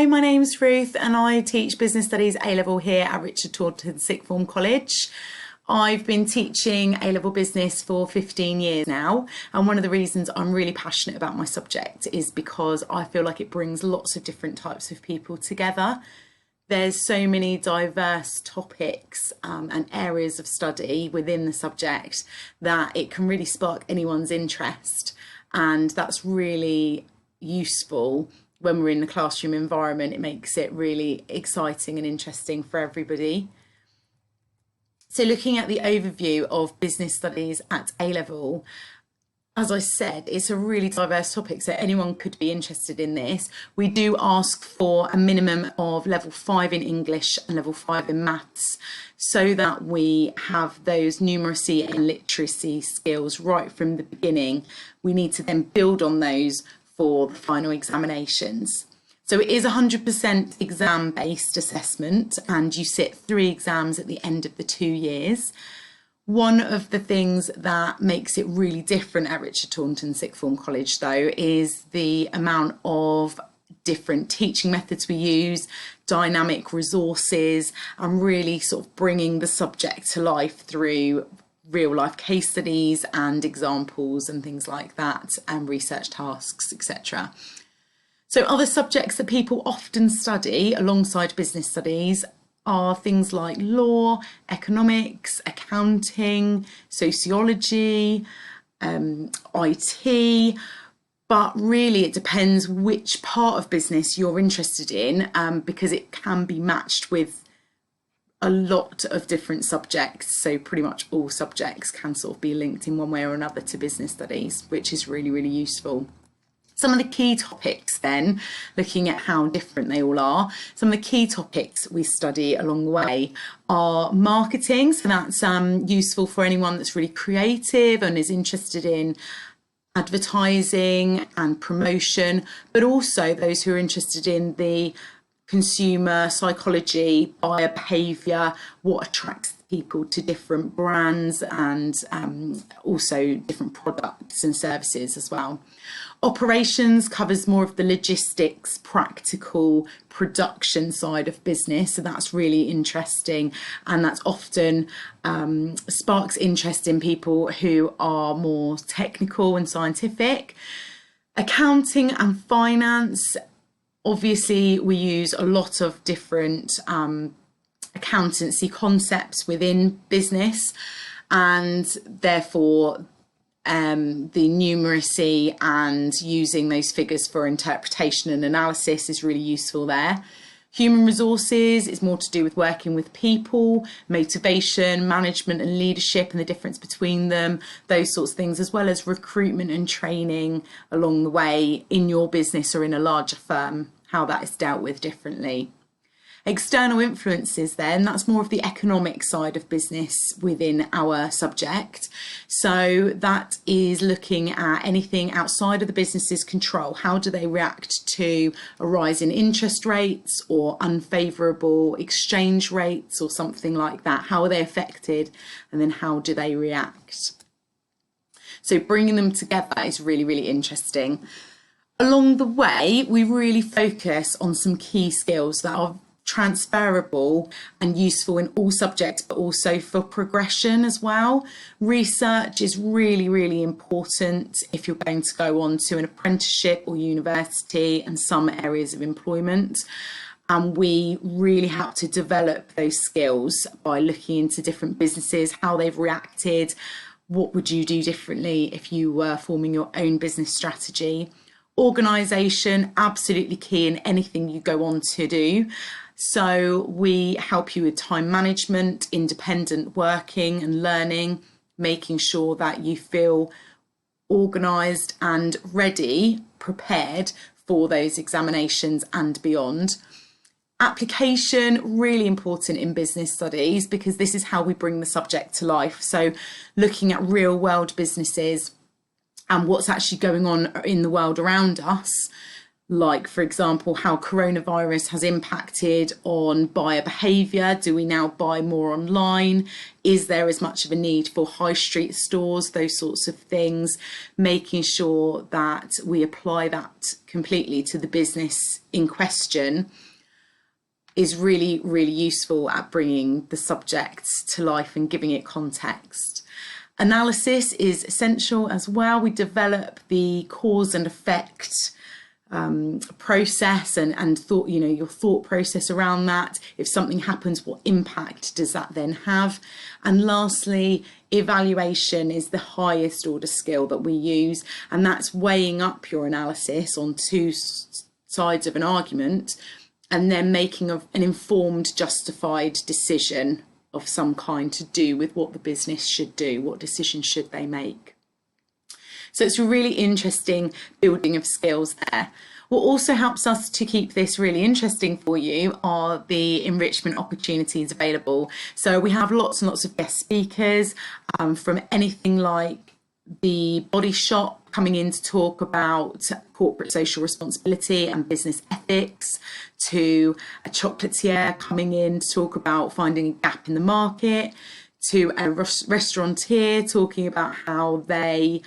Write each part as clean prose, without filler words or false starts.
Hi, my name's Ruth and I teach Business Studies A-Level here at Richard Taunton Sixth Form College. I've been teaching A-Level Business for 15 years now, and one of the reasons I'm really passionate about my subject is because I feel like it brings lots of different types of people together. There's so many diverse topics and areas of study within the subject that it can really spark anyone's interest, and that's really useful. When we're in the classroom environment, it makes it really exciting and interesting for everybody. So looking at the overview of business studies at A-Level, as I said, it's a really diverse topic, so anyone could be interested in this. We do ask for a minimum of level 5 in English and level 5 in maths, so that we have those numeracy and literacy skills right from the beginning. We need to then build on those for the final examinations. So it is 100% exam-based assessment, and you sit 3 exams at the end of the 2 years. One of the things that makes it really different at Richard Taunton Sixth Form College, though, is the amount of different teaching methods we use, dynamic resources, and really sort of bringing the subject to life through real life case studies and examples and things like that, and research tasks, etc. So other subjects that people often study alongside business studies are things like law, economics, accounting, sociology, IT, but really it depends which part of business you're interested in, because it can be matched with a lot of different subjects. So pretty much all subjects can sort of be linked in one way or another to business studies, which is really, really useful. Some of the key topics then, looking at how different they all are, some of the key topics we study along the way are marketing. So that's useful for anyone that's really creative and is interested in advertising and promotion, but also those who are interested in the consumer psychology, buyer behaviour, what attracts people to different brands, and also different products and services as well. Operations covers more of the logistics, practical production side of business, so that's really interesting, and that's often sparks interest in people who are more technical and scientific. Accounting and finance, obviously we use a lot of different accountancy concepts within business, and therefore the numeracy and using those figures for interpretation and analysis is really useful there. Human resources is more to do with working with people, motivation, management and leadership and the difference between them, those sorts of things, as well as recruitment and training along the way in your business or in a larger firm, how that is dealt with differently. External influences then, that's more of the economic side of business within our subject. So that is looking at anything outside of the business's control. How do they react to a rise in interest rates or unfavourable exchange rates or something like that? How are they affected, and then how do they react? So bringing them together is really, really interesting. Along the way, we really focus on some key skills that are transferable and useful in all subjects, but also for progression as well. Research is really, really important if you're going to go on to an apprenticeship or university and some areas of employment. And we really have to develop those skills by looking into different businesses, how they've reacted, what would you do differently if you were forming your own business strategy. Organisation, absolutely key in anything you go on to do. So we help you with time management, independent working and learning, making sure that you feel organised and ready, prepared for those examinations and beyond. Application, really important in business studies because this is how we bring the subject to life. So looking at real world businesses and what's actually going on in the world around us, like, for example, how coronavirus has impacted on buyer behaviour. Do we now buy more online? Is there as much of a need for high street stores? Those sorts of things. Making sure that we apply that completely to the business in question is really, really useful at bringing the subject to life and giving it context. Analysis is essential as well. We develop the cause and effect process and thought, your thought process around that. If something happens, what impact does that then have? And lastly, evaluation is the highest order skill that we use, and that's weighing up your analysis on two sides of an argument and then making an informed, justified decision of some kind to do with what the business should do. What decision should they make? So it's a really interesting building of skills there. What also helps us to keep this really interesting for you are the enrichment opportunities available. So we have lots and lots of guest speakers, from anything like the Body Shop coming in to talk about corporate social responsibility and business ethics, to a chocolatier coming in to talk about finding a gap in the market, to a restaurateur talking about how they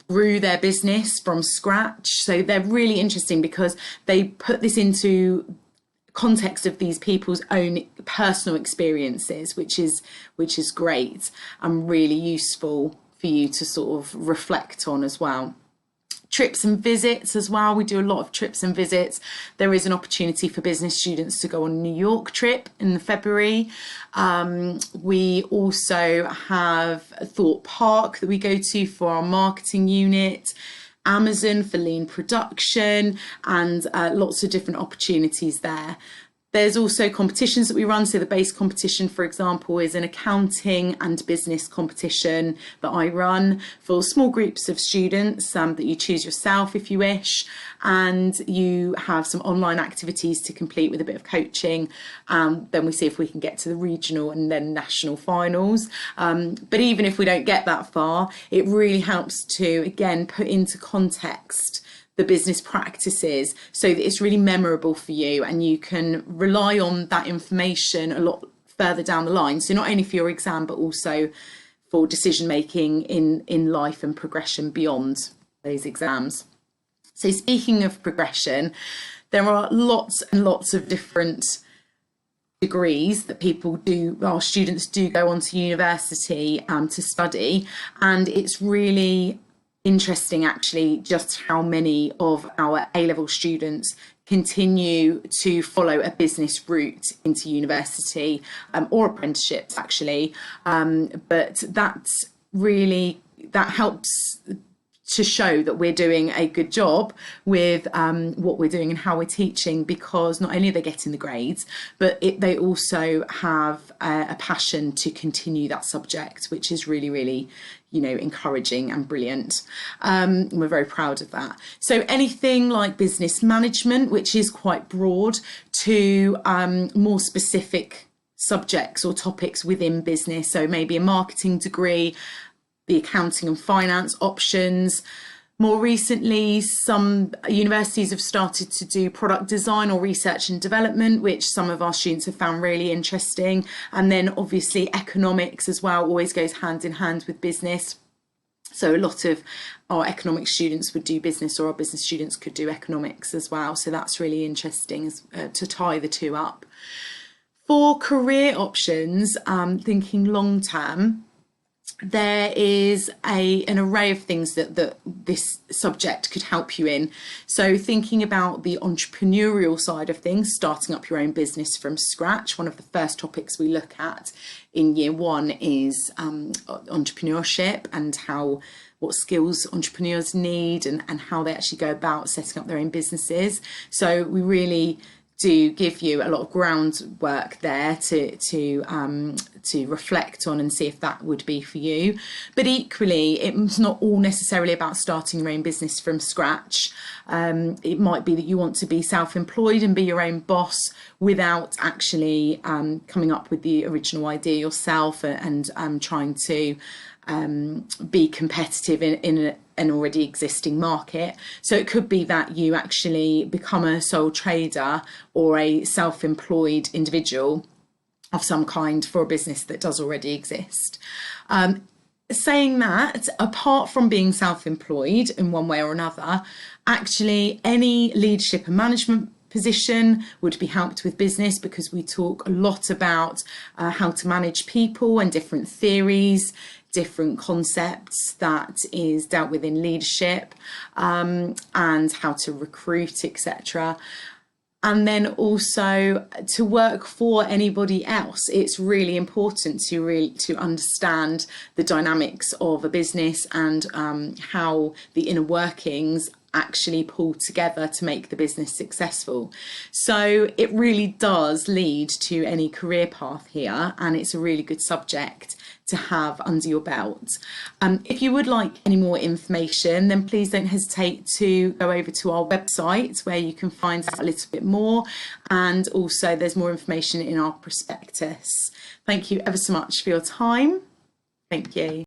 grew their business from scratch. So they're really interesting because they put this into context of these people's own personal experiences, which is great and really useful for you to sort of reflect on as well. Trips and visits as well. We do a lot of trips and visits. There is an opportunity for business students to go on a New York trip in February. We also have Thought Park that we go to for our marketing unit, Amazon for lean production, and lots of different opportunities there. There's also competitions that we run. So the base competition, for example, is an accounting and business competition that I run for small groups of students that you choose yourself if you wish. And you have some online activities to complete with a bit of coaching. Then we see if we can get to the regional and then national finals. But even if we don't get that far, it really helps to, again, put into context the business practices so that it's really memorable for you and you can rely on that information a lot further down the line. So not only for your exam, but also for decision making in life and progression beyond those exams. So speaking of progression, there are lots and lots of different degrees that our students do go on to university to study, and it's really interesting actually just how many of our A-level students continue to follow a business route into university or apprenticeships actually, but that helps to show that we're doing a good job with what we're doing and how we're teaching, because not only are they getting the grades, but they also have a passion to continue that subject, which is really, really, encouraging and brilliant. We're very proud of that. So anything like business management, which is quite broad, to more specific subjects or topics within business. So maybe a marketing degree, the accounting and finance options. More recently, some universities have started to do product design or research and development, which some of our students have found really interesting. And then obviously economics as well always goes hand in hand with business. So a lot of our economics students would do business, or our business students could do economics as well. So that's really interesting to tie the two up. For career options, thinking long term, there is an array of things that this subject could help you in. So thinking about the entrepreneurial side of things, starting up your own business from scratch. One of the first topics we look at in year one is entrepreneurship and what skills entrepreneurs need and how they actually go about setting up their own businesses. So we really do give you a lot of groundwork there to reflect on and see if that would be for you. But equally, it's not all necessarily about starting your own business from scratch. It might be that you want to be self-employed and be your own boss without actually coming up with the original idea yourself and trying to be competitive in an already existing market. So it could be that you actually become a sole trader or a self-employed individual of some kind for a business that does already exist. Saying that, apart from being self-employed in one way or another, actually any leadership and management position would be helped with business, because we talk a lot about how to manage people and different theories, different concepts that is dealt with in leadership, and how to recruit, etc. And then also to work for anybody else, it's really important to understand the dynamics of a business and how the inner workings actually pull together to make the business successful. So it really does lead to any career path here, and it's a really good subject to have under your belt. If you would like any more information, then please don't hesitate to go over to our website, where you can find out a little bit more, and also there's more information in our prospectus. Thank you ever so much for your time. Thank you.